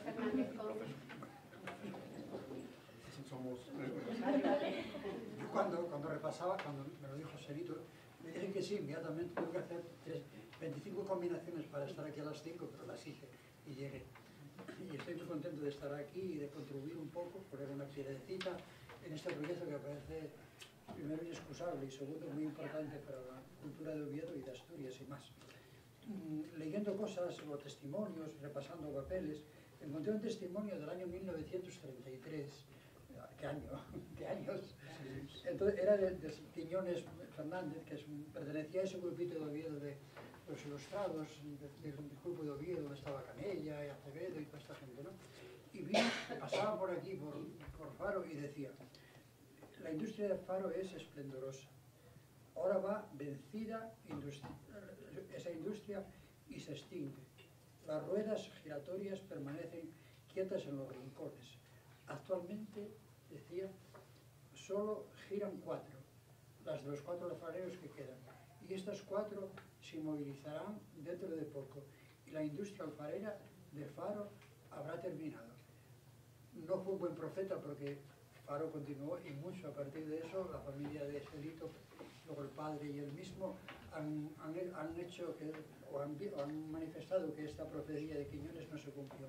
Mario Fernández Gómez. Somos... Yo cuando repasaba, cuando me lo dijo Joselito, me dije que sí, inmediatamente tuve que hacer 25 combinaciones para estar aquí a las 5, pero las hice y llegué. Y estoy muy contento de estar aquí y de contribuir un poco, poner una piedrecita en este proyecto que me parece primero inexcusable y segundo muy importante para la cultura de Oviedo y de Asturias y más. Leyendo cosas o testimonios, repasando papeles, encontré un testimonio del año 1933. ¿Qué año? ¿Qué años? Entonces, era de Quiñones Fernández, que pertenecía a ese grupito de Oviedo de los ilustrados, del grupo de Oviedo, donde estaba Canella y Acevedo y toda esta gente, ¿no? Y pasaba por aquí, por Faro, y decía: la industria de Faro es esplendorosa. Ahora va vencida esa industria y se extingue. Las ruedas giratorias permanecen quietas en los rincones. Actualmente, decía, solo giran 4, las de los 4 alfareros que quedan. Y estas 4 se movilizarán dentro de poco. Y la industria alfarera de Faro habrá terminado. No fue un buen profeta porque Faro continuó y mucho a partir de eso. La familia de Joselito, luego el padre y él mismo, han hecho o han manifestado que esta profecía de Quiñones no se cumplió.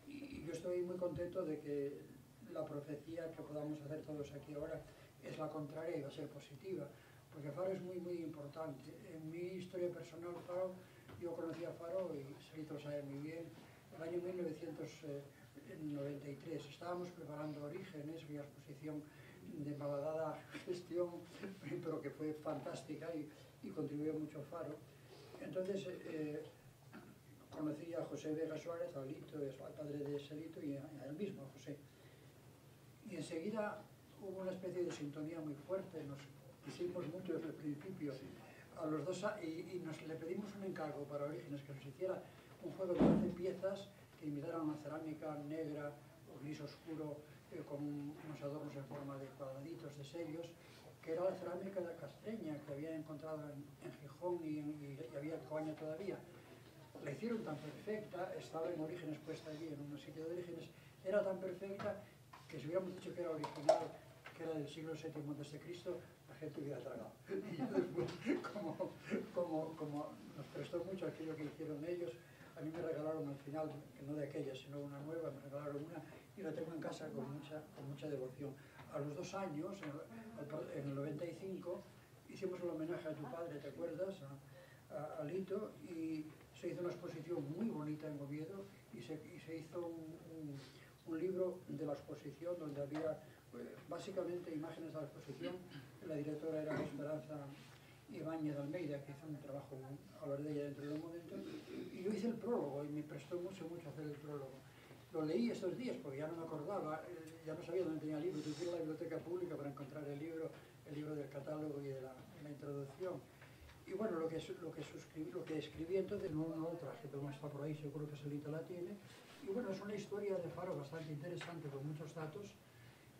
Y yo estoy muy contento de que la profecía que podamos hacer todos aquí ahora es la contraria y va a ser positiva, porque Faro es muy, muy importante. En mi historia personal, Faro, yo conocí a Faro, y Joselito lo sabe muy bien, en el año 1993. Estábamos preparando Orígenes, una exposición de malhadada gestión, pero que fue fantástica y contribuyó mucho Faro. Entonces, conocí a José Vega Suárez, a Lito, al padre de Joselito, y a él mismo, a José. Y enseguida hubo una especie de sintonía muy fuerte, nos quisimos mucho desde el principio, a los dos, y le pedimos un encargo para Orígenes, que nos hiciera un juego de 12 piezas que imitaran una cerámica negra o gris oscuro, con unos adornos en forma de cuadraditos, de sellos, que era la cerámica de Castreña, que había encontrado en Gijón y había en Coaña todavía. La hicieron tan perfecta, estaba en Orígenes puesta allí, en un sitio de Orígenes, era tan perfecta que si hubiéramos dicho que era original, que era del siglo VII antes de Cristo, la gente hubiera tragado. Y yo después, como nos prestó mucho aquello que hicieron ellos, a mí me regalaron al final, que no de aquella, sino una nueva, me regalaron una, y la tengo en casa con mucha devoción. A los 2 años, en el 95, hicimos el homenaje a tu padre, ¿te acuerdas? A Lito, y se hizo una exposición muy bonita en Oviedo, y se hizo un libro de la exposición donde había básicamente imágenes de la exposición. La directora era Esperanza Ibáñez de Almeida, que hizo un trabajo, hablar de ella dentro de un momento, y yo hice el prólogo y me prestó mucho hacer el prólogo. Lo leí estos días porque ya no me acordaba, ya no sabía dónde tenía el libro. Tuve que ir a la biblioteca pública para encontrar el libro del catálogo y de la introducción. Y bueno, lo que escribí entonces no lo traje, pero no está por ahí, seguro que Joselito la tiene. Y bueno, es una historia de Faro bastante interesante, con muchos datos,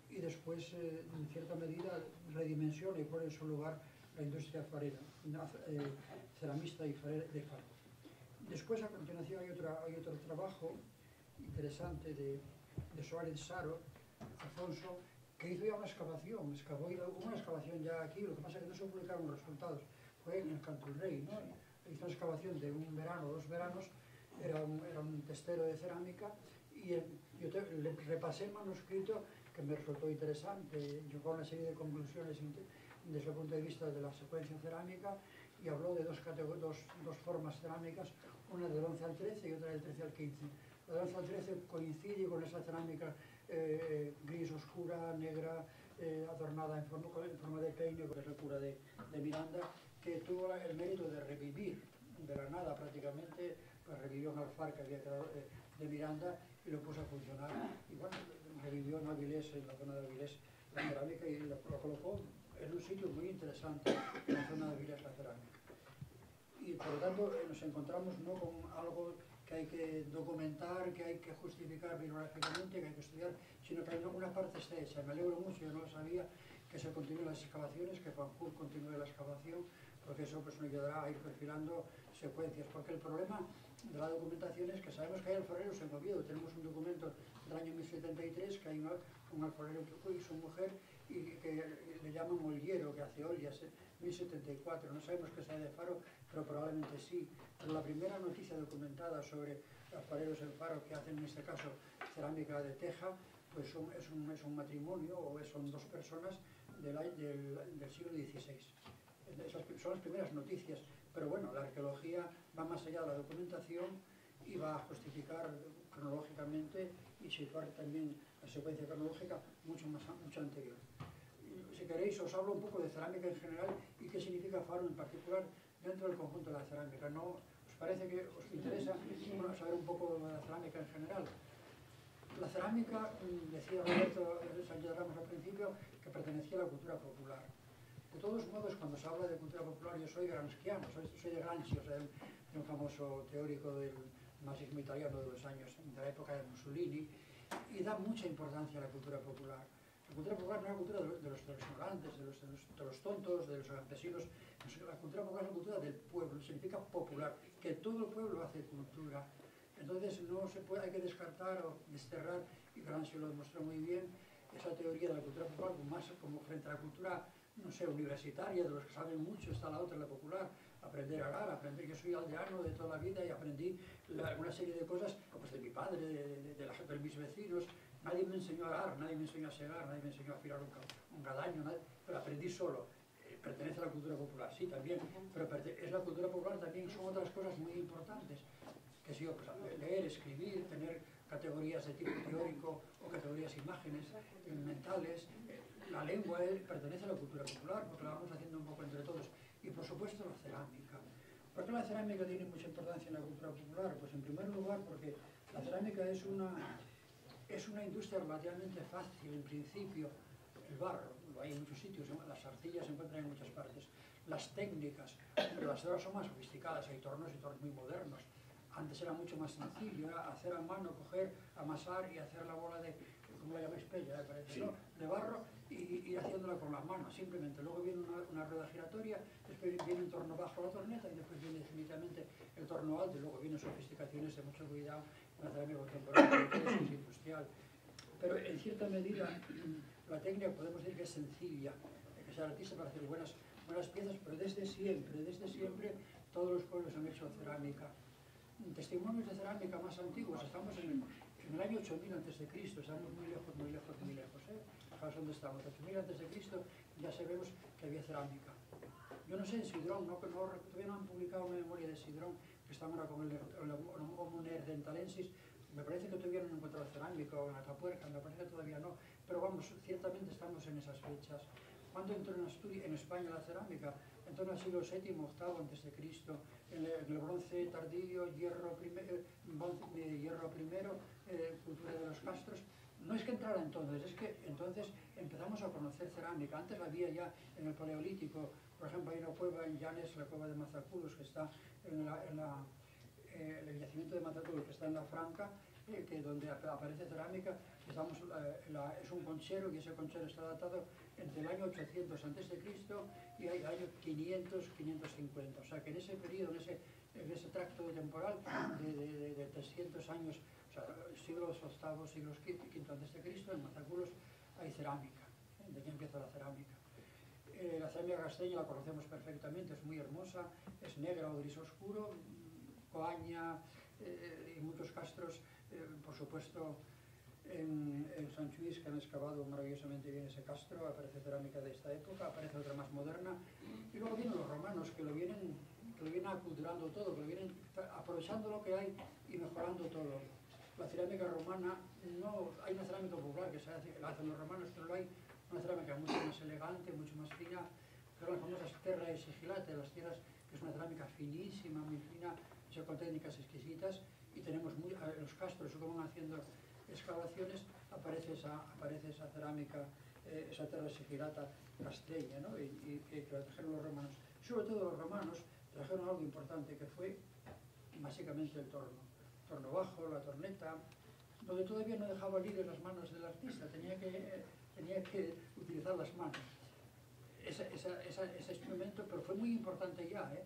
y después, en cierta medida, redimensiona y pone en su lugar la industria farera, ceramista y farera de Faro. Después, a continuación, hay otro trabajo interesante de Suárez Saro, Alfonso, que hizo ya una excavación, hubo una excavación ya aquí, lo que pasa es que no se publicaron los resultados, fue en el Canturrey, ¿no? Hizo una excavación de un verano, 2 veranos, era un testero de cerámica, y yo le repasé el manuscrito, que me resultó interesante, llegó a una serie de conclusiones desde el punto de vista de la secuencia cerámica, y habló de dos formas cerámicas, una del 11 al 13 y otra del 13 al 15. La del 11 al 13 coincide con esa cerámica gris oscura, negra, adornada en forma de peine, que es la cura de Miranda, que tuvo el mérito de revivir de la nada prácticamente, pues revivió un alfar que había quedado de Miranda y lo puso a funcionar. Y bueno, revivió en Avilés, en la zona de Avilés, la cerámica, y lo colocó en un sitio muy interesante, en la zona de Avilés, la cerámica. Y por lo tanto nos encontramos no con algo que hay que documentar, que hay que justificar bibliográficamente, que hay que estudiar, sino que una parte está hecha. Me alegro mucho, yo no lo sabía, que se continúen las excavaciones, que Fanjul continúe la excavación, porque eso pues nos ayudará a ir perfilando secuencias, porque el problema de la documentación es que sabemos que hay alfareros en Oviedo. Tenemos un documento del año 1073 que hay un alfarero que fue su mujer y que le llaman oliero, que hace ollas, 1074. No sabemos que sea de Faro, pero probablemente sí. Pero la primera noticia documentada sobre alfareros en Faro que hacen en este caso cerámica de teja, pues es un matrimonio o son dos personas del siglo XVI. Esas son las primeras noticias, pero bueno, la arqueología va más allá de la documentación y va a justificar cronológicamente y situar también la secuencia cronológica mucho anterior. Si queréis os hablo un poco de cerámica en general y qué significa Faro en particular dentro del conjunto de la cerámica. ¿No os parece que os interesa saber un poco de la cerámica en general? La cerámica, decía Roberto Sánchez Ramos al principio, que pertenecía a la cultura popular. De todos modos, cuando se habla de cultura popular, yo soy gramsciano, soy de Gramsci, o sea, un famoso teórico del marxismo italiano de los años, de la época de Mussolini, y da mucha importancia a la cultura popular. La cultura popular no es la cultura de los ignorantes, de los tontos, de los campesinos. La cultura popular es la cultura del pueblo, significa popular, que todo el pueblo hace cultura. Entonces no se puede, hay que descartar o desterrar, y Gramsci lo demostró muy bien, esa teoría de la cultura popular más como frente a la cultura, no sé, universitaria, de los que saben mucho. Está la otra, la popular, aprender a arar, aprender. Yo soy aldeano de toda la vida y aprendí una serie de cosas pues, de mi padre, de mis vecinos. Nadie me enseñó a arar, nadie me enseñó a segar, nadie me enseñó a afilar un gadaño, pero aprendí solo. Pertenece a la cultura popular, sí, también, pero es la cultura popular también, son otras cosas muy importantes, que si yo, pues, leer, escribir, tener categorías de tipo teórico o categorías imágenes, mentales. La lengua pertenece a la cultura popular, porque la vamos haciendo un poco entre todos. Y por supuesto la cerámica. ¿Por qué la cerámica tiene mucha importancia en la cultura popular? Pues en primer lugar porque la cerámica es una industria relativamente fácil en principio. El barro, lo hay en muchos sitios, las arcillas se encuentran en muchas partes. Las técnicas, pero las ahora son más sofisticadas, hay tornos y tornos muy modernos. Antes era mucho más sencillo, era hacer a mano, coger, amasar y hacer la bola de, ¿cómo la llamáis? Pella, parece, sí, ¿no? De barro y ir haciéndola con las manos, simplemente. Luego viene una rueda giratoria, después viene un torno bajo la torneta y después viene definitivamente el torno alto y luego vienen sofisticaciones de mucho cuidado en la cerámica contemporánea, que es industrial. Pero en cierta medida la técnica podemos decir que es sencilla, que sea artista para hacer buenas piezas, pero desde siempre todos los pueblos han hecho cerámica. Testimonios de cerámica más antiguos, estamos en el año 8000 a.C., estamos muy lejos, Fijaos dónde estamos, 8000 a.C. ya sabemos que había cerámica. Yo no sé, en Sidrón, todavía no han publicado una memoria de Sidrón, que están ahora con el Homo neanderthalensis. Me parece que todavía no han encontrado cerámica, o en Atapuerca, me parece que todavía no, pero vamos, ciertamente estamos en esas fechas. ¿Cuándo entró en España la cerámica? Entró en el siglo VII, VIII antes de Cristo, en el bronce tardío, hierro primero, cultura de los castros. No es que entrara entonces, es que entonces empezamos a conocer cerámica. Antes la había ya en el Paleolítico. Por ejemplo, hay una cueva en Llanes, la cueva de Mazaculos, que está en el yacimiento de Mazaculos, que está en la Franca, donde aparece cerámica. Es un conchero y ese conchero está datado entre el año 800 a.C. y el año 500, 550. O sea que en ese periodo, en ese tracto temporal de 300 años, o sea, siglos VIII, siglos V a.C., en Mazaculos hay cerámica. De aquí empieza la cerámica. La cerámica casteña la conocemos perfectamente, es muy hermosa, es negra o gris oscuro, Coaña y muchos castros, por supuesto. En Sant Lluís, que han excavado maravillosamente bien ese castro, aparece cerámica de esta época, aparece otra más moderna, y luego vienen los romanos, que lo vienen aculturando todo, que lo vienen aprovechando lo que hay y mejorando todo. La cerámica romana, no hay una cerámica popular que la hacen los romanos, pero no hay una cerámica mucho más elegante, mucho más fina, que son las famosas terra e sigillate, las tierras, que es una cerámica finísima, muy fina, hecha con técnicas exquisitas, y tenemos los castros, como van haciendo excavaciones, aparece esa cerámica, esa terra sigillata castreña, ¿no? y que la trajeron los romanos. Sobre todo los romanos trajeron algo importante, que fue básicamente el torno bajo, la torneta, donde todavía no dejaba libres las manos del artista, tenía que utilizar las manos. Ese instrumento, pero fue muy importante ya, de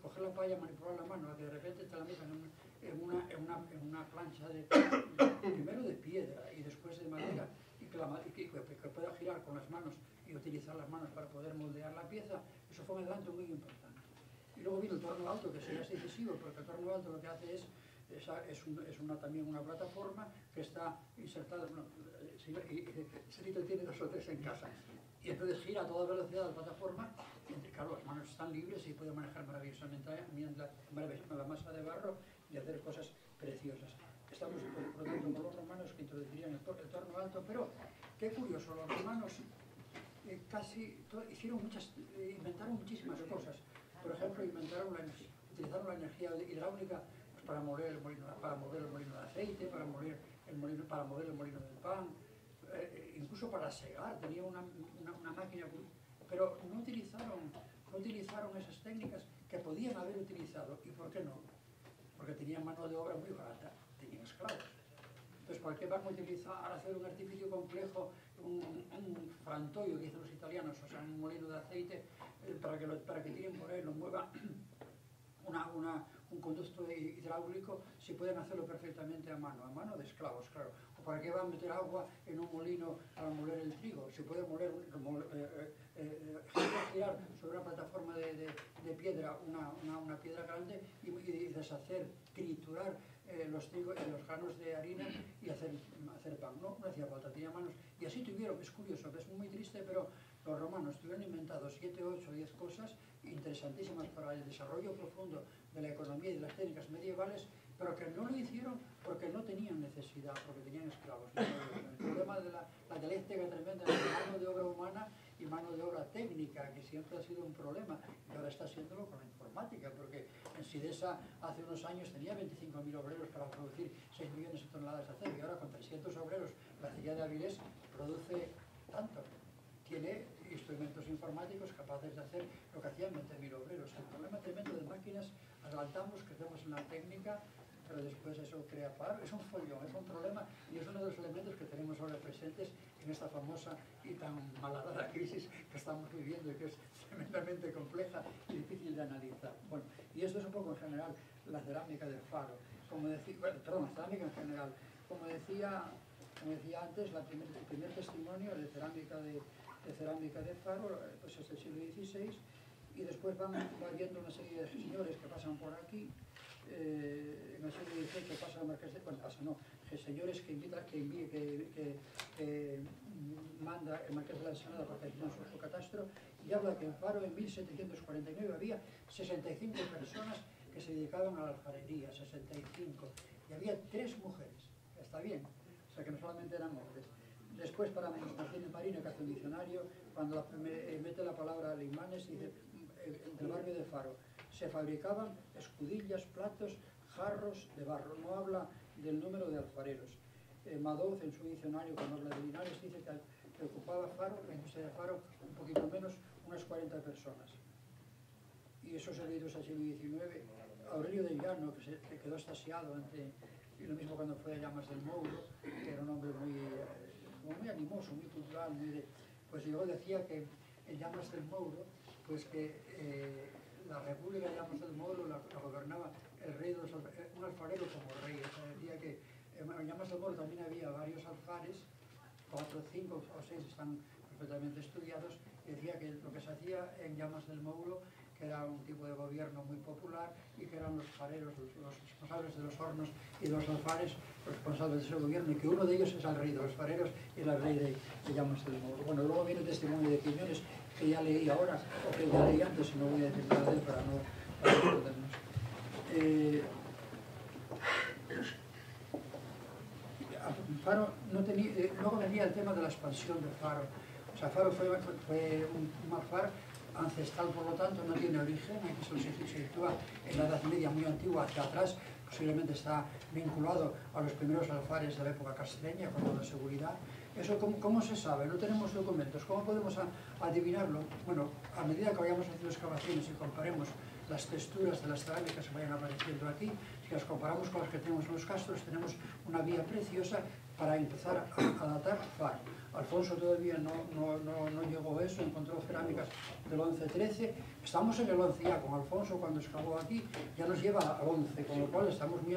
coger la palla, manipular la mano, a que de repente te la metan una plancha primero de piedra y después de madera, y que pueda girar con las manos y utilizar las manos para poder moldear la pieza, eso fue un adelanto muy importante. Y luego vino el torno alto, que sería decisivo, porque el torno alto lo que hace es también una plataforma que está insertada, Serito tiene 2 o 3 en casa, y entonces gira a toda velocidad la plataforma, y claro, las manos están libres y puede manejar maravillosamente la masa de barro y hacer cosas preciosas. Estamos, por lo tanto, con los romanos que introducirían el torno alto, pero qué curioso, los romanos inventaron muchísimas cosas. Por ejemplo, utilizaron la energía hidráulica pues, para mover el molino de aceite, para mover el molino del pan, incluso para segar, tenía una máquina, pero no utilizaron esas técnicas que podían haber utilizado. ¿Y por qué no? Porque tenían mano de obra muy barata, tenían esclavos. Entonces, ¿por qué van a utilizar, hacer un artificio complejo, un frantoio que dicen los italianos, o sea, un molino de aceite, para que tiren por él, lo mueva un conducto hidráulico, si pueden hacerlo perfectamente a mano de esclavos, claro. ¿O para qué van a meter agua en un molino para moler el trigo? Si puede girar sobre una plataforma de piedra, una piedra grande y deshacer, triturar los granos de harina y hacer pan. No hacía falta, tenía manos. Y así tuvieron, es curioso, es muy triste, pero los romanos tuvieron inventados 7, 8, 10 cosas interesantísimas para el desarrollo profundo de la economía y de las técnicas medievales, pero que no lo hicieron porque no tenían necesidad, porque tenían esclavos. El problema de la dialéctica tremenda de mano de obra humana y mano de obra técnica, que siempre ha sido un problema, y ahora está siéndolo con la informática, porque en Sidesa hace unos años tenía 25.000 obreros para producir 6 millones de toneladas de acero, y ahora con 300 obreros la acería de Avilés produce tanto. Tiene instrumentos informáticos capaces de hacer lo que hacían 20.000 obreros. El problema tremendo de máquinas, adelantamos, crecemos en la técnica, pero después eso crea paro, es un follón, es un problema, y es uno de los elementos que tenemos ahora presentes en esta famosa y tan malhadada crisis que estamos viviendo y que es tremendamente compleja y difícil de analizar. Bueno, y esto es un poco en general la cerámica del Faro. La cerámica en general. Como decía antes, el primer testimonio de cerámica de Faro pues es del siglo XVI, y después va viendo una serie de señores que pasan por aquí. En el siglo XVIII pasa el marqués de... Bueno, que señores que manda el marqués de la Ensenada para que hicieran su catastro, y habla que en Faro en 1749 había 65 personas que se dedicaban a la alfarería, 65, y había 3 mujeres, está bien, o sea que no solamente eran hombres. Después, para Martínez Marino, que hace un diccionario, cuando mete la palabra Limanes, dice, del barrio de Faro, se fabricaban escudillas, platos, jarros de barro. No habla del número de alfareros. Madoz, en su diccionario, cuando habla de Linares, dice que ocupaba Faro, la industria de Faro, un poquito menos, unas 40 personas. Y esos servicios al siglo XIX. Aurelio de Llano, que quedó extasiado y lo mismo cuando fue a Llamas del Mouro, que era un hombre muy animoso, muy cultural, pues yo decía que en Llamas del Mouro, pues que la República de Llamas del Mouro la gobernaba el rey un alfarero como rey. O sea, decía que en Llamas del Mouro también había varios alfares, 4, 5 o 6 están perfectamente estudiados, y decía que lo que se hacía en Llamas del Mouro, que era un tipo de gobierno muy popular, y que eran los fareros, los responsables de los hornos y de los alfares, los responsables de ese gobierno, y que uno de ellos es el rey de los fareros y el rey de Llamas del Mouro. Bueno, luego viene el testimonio de Quiñones, que ya leí ahora, o que ya leí antes, y no voy a decir nada de él para no perdernos. Faro no tenía, luego venía el tema de la expansión de Faro. O sea, Faro fue un alfar ancestral, por lo tanto no tiene origen, aquí se sitúa en la Edad Media muy antigua hacia atrás, posiblemente está vinculado a los primeros alfares de la época castreña, con la seguridad. Eso, ¿cómo se sabe? No tenemos documentos. ¿Cómo podemos adivinarlo? Bueno, a medida que vayamos haciendo excavaciones y comparemos las texturas de las cerámicas que vayan apareciendo aquí, si las comparamos con las que tenemos en los castros, tenemos una vía preciosa para empezar a datar Faro. Alfonso todavía no llegó a eso, encontró cerámicas del 11-13. Estamos en el 11 ya, con Alfonso cuando excavó aquí, ya nos lleva al 11, con lo cual estamos muy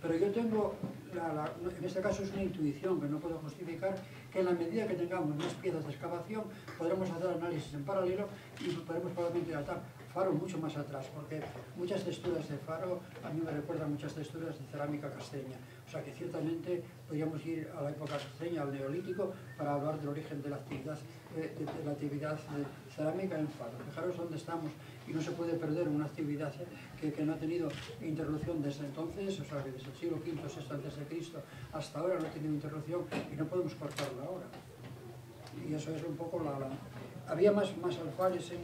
Pero yo tengo, en este caso es una intuición que no puedo justificar, que en la medida que tengamos más piezas de excavación podremos hacer análisis en paralelo y podremos probablemente datar Faro mucho más atrás, porque muchas texturas de Faro a mí me recuerdan muchas texturas de cerámica casteña. O sea que ciertamente podríamos ir a la época casteña, al neolítico, para hablar del origen de la actividad, cerámica en Faro. Fijaros dónde estamos y no se puede perder una actividad que no ha tenido interrupción desde entonces, o sea que desde el siglo V, VI a.C. hasta ahora no ha tenido interrupción y no podemos cortarla ahora. Y eso es un poco Había más alfares en...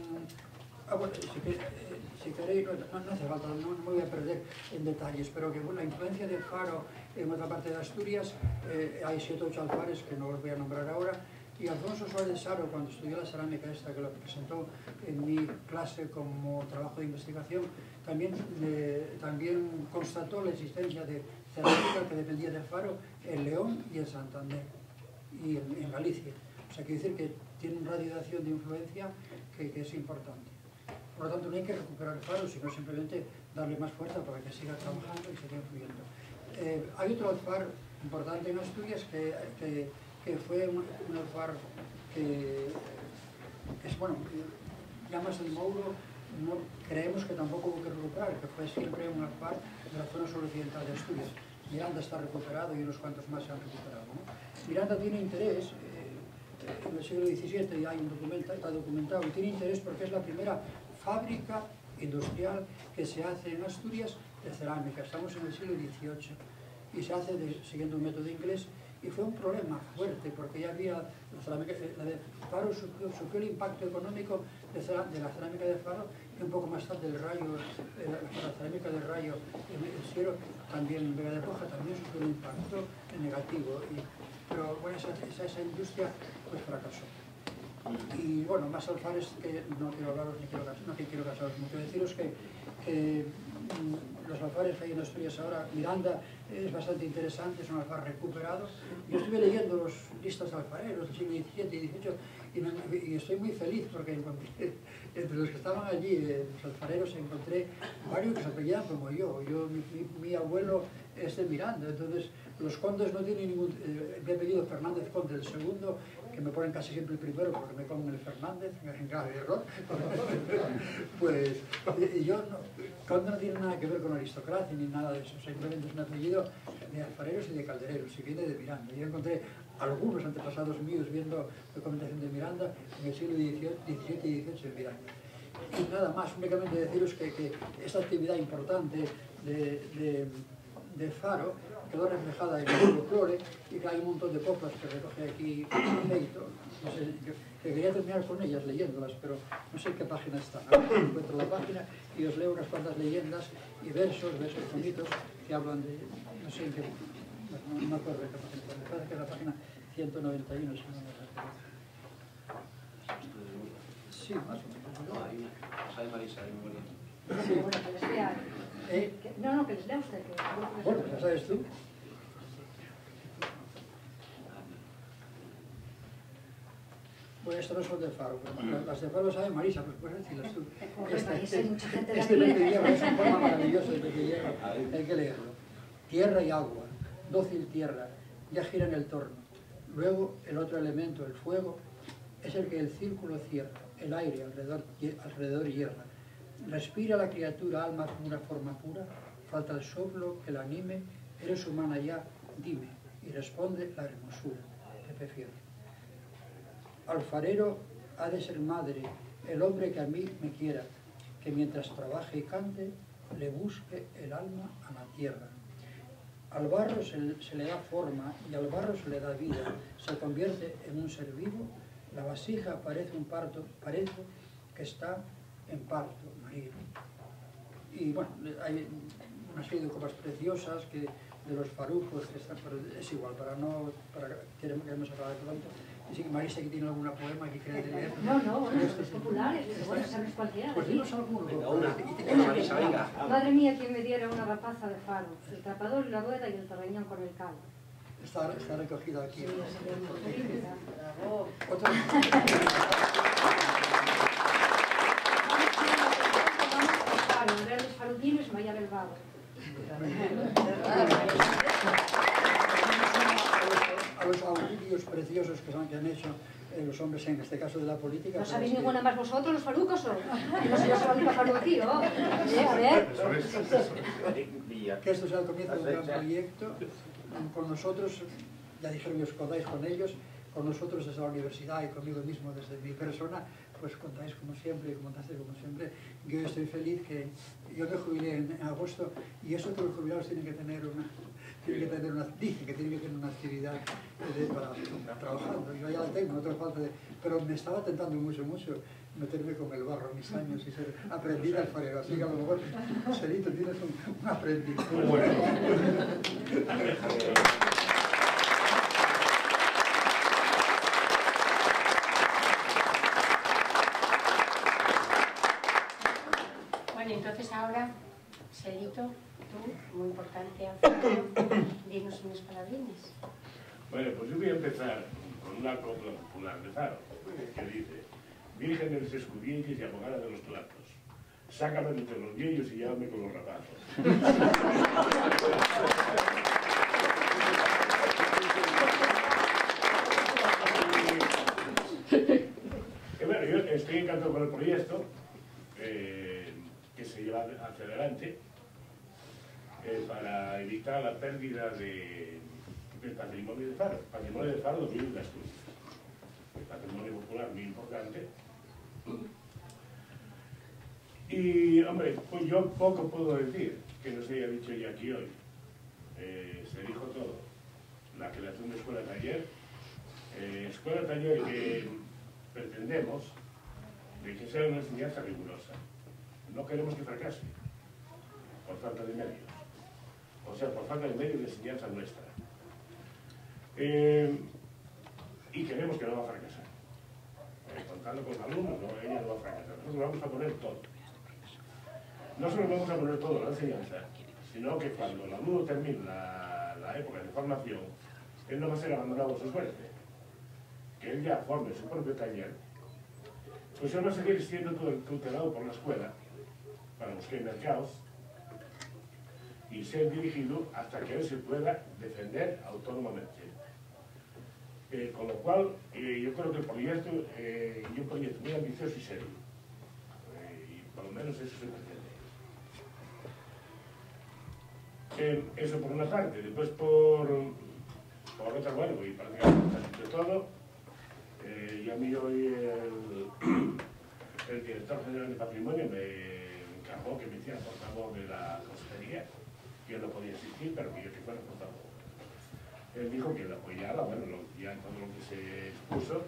bueno, si queréis, no hace falta, no me voy a perder en detalles, pero que la influencia de Faro en otra parte de Asturias, hay 7 o 8 alfares que no os voy a nombrar ahora, y Alfonso Suárez Saro, cuando estudió la cerámica esta, que lo presentó en mi clase como trabajo de investigación, también constató la existencia de cerámica que dependía de Faro en León y en Santander, y en Galicia. O sea, quiere decir que tiene un radio de acción de influencia que es importante. Por lo tanto, no hay que recuperar el Faro, sino simplemente darle más fuerza para que siga trabajando y siga influyendo. Hay otro alfar importante en Asturias que fue un alfar que es, bueno, llamas el Mouro, no, creemos que tampoco hubo que recuperar, que fue siempre un alfar de la zona suroccidental de Asturias. Miranda está recuperado y unos cuantos más se han recuperado, ¿no? Miranda tiene interés, en el siglo XVII hay está documentado, y tiene interés porque es la primera fábrica industrial que se hace en Asturias de cerámica. Estamos en el siglo XVIII y se hace siguiendo un método inglés, y fue un problema fuerte porque ya había la de Faro sufrió el impacto económico de la cerámica de Faro, y un poco más tarde el Rayo, la cerámica del Rayo, el Siero, también en Vega de Poja también sufrió un impacto negativo, pero bueno, esa industria pues fracasó. Y bueno, más alfares que no quiero hablaros ni quiero casaros mucho. Deciros que los alfares que hay en Asturias ahora, Miranda es bastante interesante, es un alfar recuperado. Yo estuve leyendo los listas de alfareros del siglo XVII y XVIII y estoy muy feliz porque encontré, entre los que estaban allí, los alfareros, encontré varios que se apellidan como yo. Mi abuelo es de Miranda, entonces los condes no tienen ningún... mi apellido Fernández Conde, el segundo, que me ponen casi siempre el primero porque me ponen el Fernández, en grave error. Pues yo no, Conde no tiene nada que ver con aristocracia ni nada de eso, simplemente es un apellido de alfareros y de caldereros, y viene de Miranda. Yo encontré algunos antepasados míos viendo documentación de Miranda en el siglo XVII y XVIII en Miranda. Y nada más, únicamente deciros que esta actividad importante de Faro quedó reflejada en el folclore, y que hay un montón de coplas que recoge aquí Feito. No sé, que quería terminar con ellas leyéndolas, pero no sé en qué página están. Ahora encuentro la página y os leo unas cuantas leyendas y versos bonitos que hablan de... no sé en qué... no me acuerdo de qué página, me parece que es la página 191, si no me recuerdo. Sí, más o menos. No, hay una. Sale Marisa, hay muy bonito. Sí. Bueno, que les lea. No, que les lea usted. Bueno, ya sabes tú. Bueno, esto no son de Faro, pero las de Faro sabe Marisa, pues puedes decirlas tú. Este Pepe Hierro es un poema maravilloso de Pepe Hierro, hay que leerlo. Tierra y agua, dócil tierra, ya gira en el torno. Luego el otro elemento, el fuego, es el que el círculo cierra, el aire alrededor hierra. Respira la criatura alma con una forma pura, falta el soplo que la anime, eres humana ya, dime, y responde la hermosura, Pepe Fierro. Alfarero ha de ser madre, el hombre que a mí me quiera, que mientras trabaje y cante, le busque el alma a la tierra. Al barro se le da forma y al barro se le da vida, se convierte en un ser vivo, la vasija parece un parto, parece que está en parto, María. Y bueno, hay una serie de copas preciosas que de los farujos, que están, pero es igual, queremos acabar pronto. Y sí, Marisa, que tiene alguna poema que quiere leer. No, bueno, los populares, bueno, sabes cualquiera. Pues dinos alguno. Venga, una. Marisa, venga. Madre mía, quien me diera una rapaza de Faro, el tapador y la rueda y el terreñón con el cal. Está recogida aquí. Sí, Otra. Los grandes farutines, Maya del Vago. A los augurios preciosos que han hecho los hombres, en este caso de la política. ¿No sabéis ninguna más vosotros, los farucos, o? No sé, yo soy la única faruca aquí, ¿no? A ver. Que esto sea el comienzo de un gran proyecto. Con nosotros, ya dijeron que os contáis con ellos, con nosotros desde la universidad y conmigo mismo desde mi persona, pues contáis como siempre y contaste como siempre. Yo estoy feliz que yo me jubilé en agosto, y eso que los jubilados tienen que tener una dicen que tienen que tener una actividad para trabajar. Yo ya la tengo, no tengo falta de... Pero me estaba tentando mucho meterme con el barro a mis años y ser aprendiz alfarero. Así que a lo mejor, Celito, tienes un aprendiz. Muy bueno. Bueno, entonces ahora, Celito, tú, muy importante, Alfredo, dinos unas palabrinas. Bueno, pues yo voy a empezar con una copla popular de Faro, que dice: Virgen de los escudillos y abogada de los platos, sácame de entre los viejos y llévame con los rapazos. Bueno, yo estoy encantado con el proyecto que se lleva hacia adelante para evitar la pérdida del patrimonio de Faro. El patrimonio de Faro lo vive de Asturias. El patrimonio popular muy importante. Y, hombre, pues yo poco puedo decir que no se haya dicho ya aquí hoy. Se dijo todo. La creación de escuela-taller. Escuela-taller que pretendemos de que sea una enseñanza rigurosa. No queremos que fracase por falta de medios. O sea, por falta de medios de enseñanza nuestra. Y queremos que no va a fracasar. Contando con los alumnos, no, ella no va a fracasar. Nosotros vamos a poner todo. No solo vamos a poner todo en la enseñanza, sino que cuando el alumno termine la época de formación, él no va a ser abandonado a su suerte. Que él ya forme su propio taller, pues él va a seguir siendo tutelado por la escuela para buscar mercados y ser dirigido hasta que él se pueda defender autónomamente. Con lo cual, yo creo que el proyecto es un proyecto muy ambicioso y serio. Y por lo menos eso se pretende. Eso por una parte. Después por otra, bueno, y prácticamente de todo, y a mí hoy el director general de Patrimonio me encargó que me hiciera portavoz de la consejería, que él no podía asistir, pero que yo que fuera portavoz. Él dijo que lo apoyara, bueno, ya todo lo que se expuso,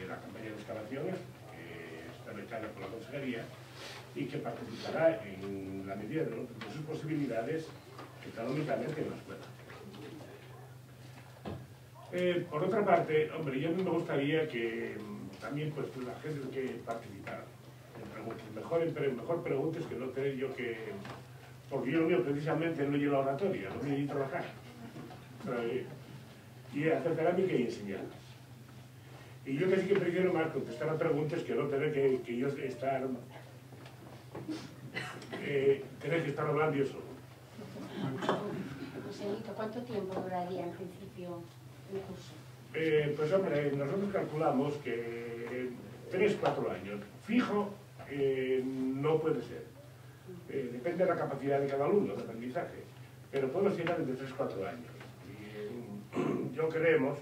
la campaña de excavaciones, que está becada por la consejería, y que participará en la medida de sus posibilidades, económicamente en la escuela. Por otra parte, hombre, yo a mí me gustaría que también pues la gente que participara mejor preguntes que no tener yo que... Porque yo lo mío precisamente no llevo la oratoria, no voy a ir a trabajar. Y hacer cerámica y enseñar. Y yo casi que prefiero más contestar a preguntas que no tener que yo estar... tener que estar hablando yo solo. Joselito, ¿cuánto tiempo duraría en principio el curso? Pues hombre, nosotros calculamos que 3-4 años. Fijo no puede ser. Depende de la capacidad de cada alumno de aprendizaje. Pero podemos llegar entre 3-4 años. Y yo creemos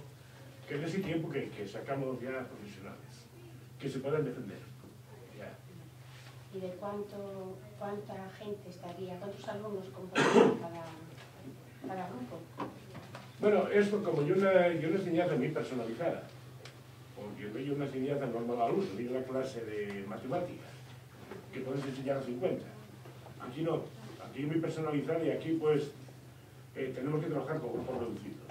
que en ese tiempo que sacamos ya profesionales, que se puedan defender. Ya. ¿Y de cuánta gente estaría, cuántos alumnos componen cada grupo? Bueno, esto como yo una enseñanza muy personalizada, porque yo doy una enseñanza normal al alumno, doy una clase de matemáticas, que puedes enseñar a 50. Aquí no, aquí es muy personalizada y aquí pues tenemos que trabajar con grupos reducidos.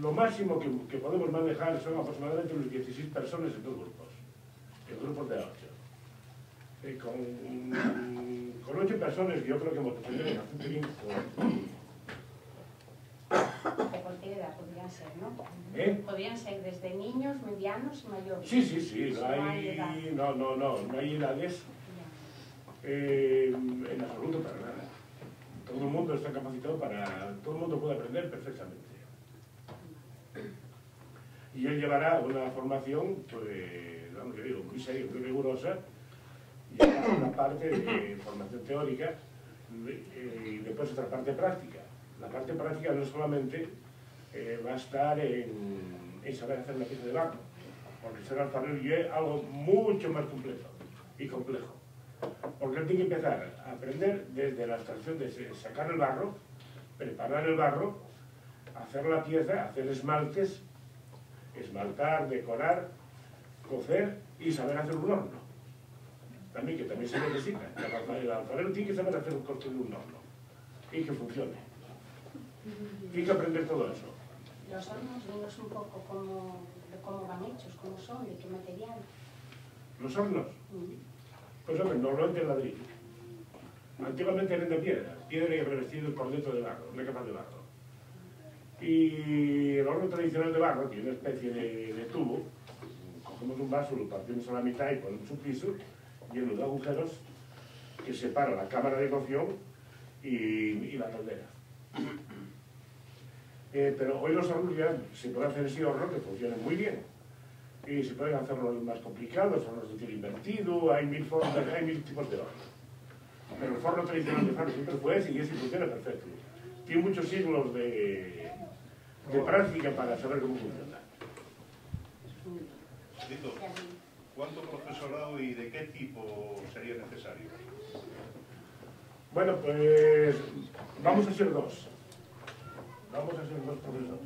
Lo máximo que podemos manejar son aproximadamente unos 16 personas en 2 grupos, en grupos de 8. Con 8 personas yo creo que hemos tenido bastante bien De cualquier edad podrían ser, ¿no? Podrían ser desde niños, medianos y mayores. Sí, no hay edades en absoluto, pero lo puede aprender perfectamente. Y él llevará una formación, pues, vamos, que digo, muy seria, muy rigurosa, y una parte de formación teórica y después otra parte práctica. La parte práctica no solamente va a estar en saber hacer una pieza de barro, porque ser alfarero es algo mucho más complejo y complejo. Porque él tiene que empezar a aprender desde la abstracción de sacar el barro, preparar el barro, hacer la pieza, hacer esmaltes, esmaltar, decorar, cocer y saber hacer un horno. También, que también se necesita. El alfarero tiene que saber hacer construir un horno y que funcione. Tiene que aprender todo eso. Los hornos, dinos un poco cómo van hechos, cómo son, de qué material. ¿Los hornos? Pues hombre, normalmente el ladrillo. Antiguamente eran de piedra y revestidos por dentro de barro, una capa de barro. Y el horno tradicional de barro, que es una especie de tubo, cogemos un vaso, lo partimos a la mitad y ponemos un piso lleno de agujeros que separa la cámara de cocción y la caldera. Pero hoy los hornos ya se puede hacer ese horno que funciona muy bien. Y se pueden hacer hornos más complicados, hornos de tiro invertido, hay mil tipos de horno. Pero el forno tradicional de Faro siempre fue ese y ese funciona perfecto. Tiene muchos siglos de práctica para saber cómo funciona. Dito, ¿cuánto profesorado y de qué tipo sería necesario? Bueno, pues vamos a ser dos. Vamos a ser dos profesores.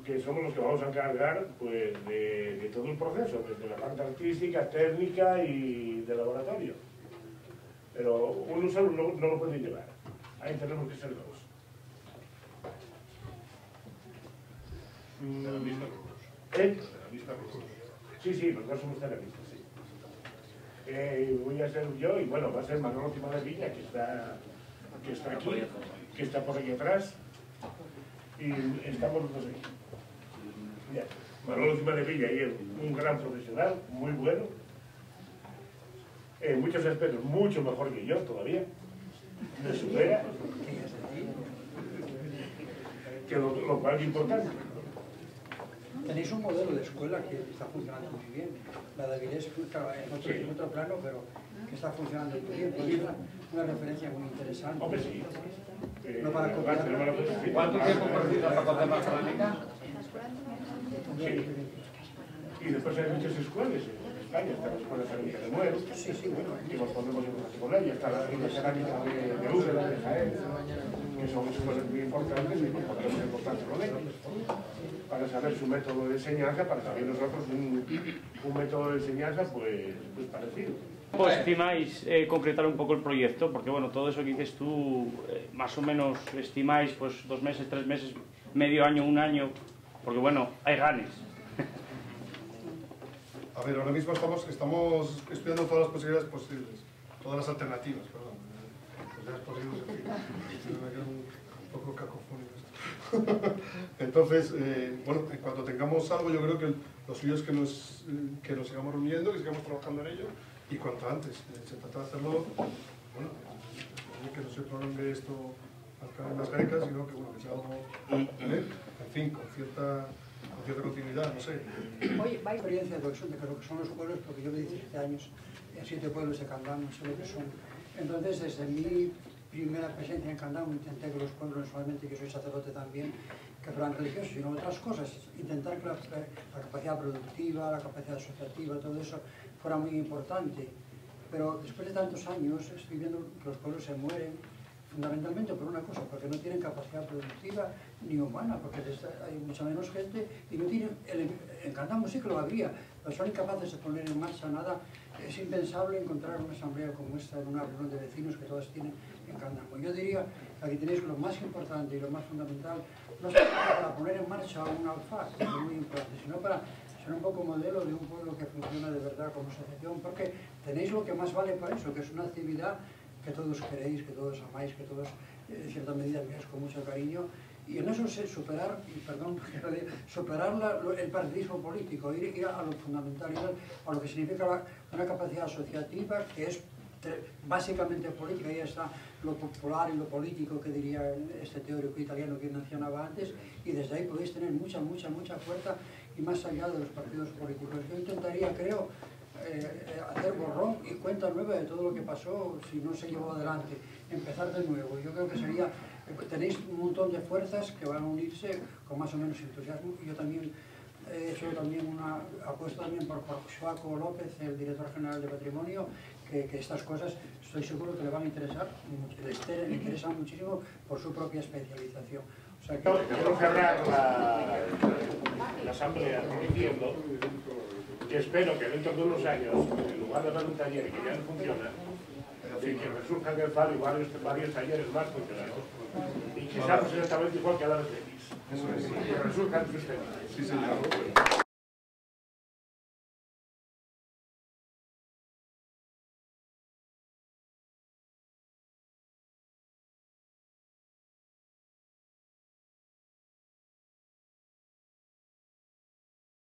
Que somos los que vamos a encargar pues, de todo el proceso, desde la parte artística, técnica y de laboratorio. Pero uno solo no lo puede llevar. Ahí tenemos que ser dos. Ceramista Ceramista Sí, los dos somos ceramistas, sí. Voy a ser yo y bueno, va a ser Manolo Cima de Villa, que está aquí, que está por aquí atrás. Y estamos los dos aquí. Ya. Manolo Cima de Villa es un gran profesional, muy bueno. En muchos aspectos mucho mejor que yo todavía. Me supera. Que lo cual es importante. Tenéis un modelo de escuela que está funcionando muy bien. La de Avilés en otro plano, pero que está funcionando muy bien. Pues es una referencia muy interesante. Hombre, sí. No para copiar. ¿Cuánto tiempo perdiste para coger más cerámica? Sí. Y después hay muchas escuelas en España. Está la Escuela Cerámica de Muero, que nos ponemos en contacto con ella. Está la Cerámica de Úbeda, de Jaén, que son escuelas muy importantes y nos ponemos en contacto con ellos para saber su método de enseñanza, para saber nosotros un método de enseñanza pues parecido. Pues estimáis concretar un poco el proyecto, porque bueno, todo eso que dices tú, más o menos estimáis pues 2 meses, 3 meses, medio año, 1 año, porque bueno, hay ganes. A ver, ahora mismo estamos estudiando todas las posibilidades posibles, todas las alternativas, perdón. Posibilidades posibles, en fin. Me queda un poco cacofónico esto. Entonces, bueno, en cuanto tengamos algo, yo creo que lo suyo es que nos sigamos reuniendo, que sigamos trabajando en ello, y cuanto antes. Se trata de hacerlo, bueno, que no se prolongue esto hasta las grecas, sino que, bueno, que sea algo, en fin, con cierta continuidad, no sé. Oye, va experiencia de lo que son los pueblos, porque yo de 17 años en 7 pueblos de Candamo, sé lo que son. Entonces, desde mi primera presencia en Candamo, intenté que los pueblos, no solamente que soy sacerdote también, que fueran religiosos, sino otras cosas. Intentar que la capacidad productiva, la capacidad asociativa, todo eso fuera muy importante. Pero después de tantos años, estoy viendo que los pueblos se mueren, fundamentalmente por una cosa, porque no tienen capacidad productiva ni humana, porque hay mucha menos gente y no tienen, en Candamo sí que lo habría, pero son incapaces de poner en marcha nada. Es impensable encontrar una asamblea como esta en una reunión de vecinos que todas tienen en Candamo. Yo diría que aquí tenéis lo más importante y lo más fundamental, no solo para poner en marcha un alfar, que es muy importante, sino para ser un poco modelo de un pueblo que funciona de verdad como asociación, porque tenéis lo que más vale para eso, que es una actividad que todos queréis, que todos amáis, que todos, en cierta medida, miráis con mucho cariño, y en eso sé superar el partidismo político, ir a lo fundamental, ir a lo que significa una capacidad asociativa que es básicamente política, ahí está lo popular y lo político que diría este teórico italiano que mencionaba antes, y desde ahí podéis tener mucha fuerza y más allá de los partidos políticos. Yo intentaría, creo, hacer borrón y cuenta nueva de todo lo que pasó si no se llevó adelante, empezar de nuevo. Yo creo que sería, tenéis un montón de fuerzas que van a unirse con más o menos entusiasmo. Yo también he hecho una apuesta también por Joaco López, el director general de Patrimonio, que estas cosas estoy seguro que le van a interesar, le interesan muchísimo por su propia especialización. O sea que... Quiero cerrar la asamblea diciendo que espero que dentro de unos años, en lugar de haber un taller que ya no funciona, de que resurjan en el Faro varios talleres más funcionados y que seamos exactamente igual que a la vez de X. Que resurjan sistemas. Sí, señor.